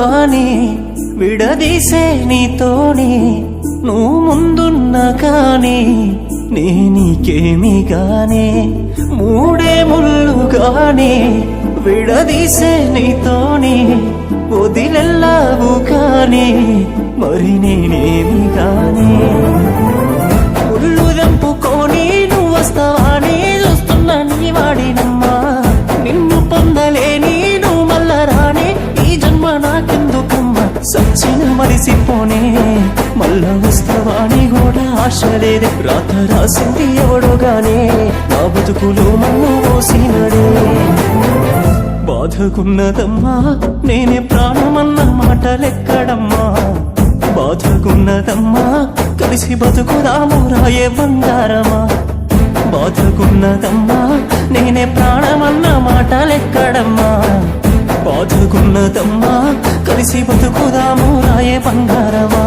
గాని విడదీసే నీతోనే నువ్వు ముందున్నా కానీ నే నీకేమి గానే మూడే ముళ్ళు గాని విడదీసే నీతోనే వదిలెల్లావు కానీ మరి నేనేమి గానే ముళ్ళు దంపుకొని నువ్వు వస్తావాని చూస్తున్నా నీ వాడినమ్మా నిన్ను పొందలేని నువ్వు మళ్ళా రాని ఈ జన్మ నాకెందుకమ్మా సచ్చిన మరిసిపోనే మళ్ళా వస్తావాని కూడా ఆశ లేదే రాత రాసింది ఎవడోగానే నా బతుకులో మన్ను పోసినడే బాధకున్నదమ్మా నేనే ప్రాణమన్న మాటలెక్కడమ్మా బాధకున్నదమ్మా కలిసి బతుకుదాము రాయే బంగారమా బాధకున్నదమ్మా నేనే ప్రాణమన్న మాటలెక్కడమ్మా బాధకున్నదమ్మా కలిసి బతుకుదాము రాయే బంగారమా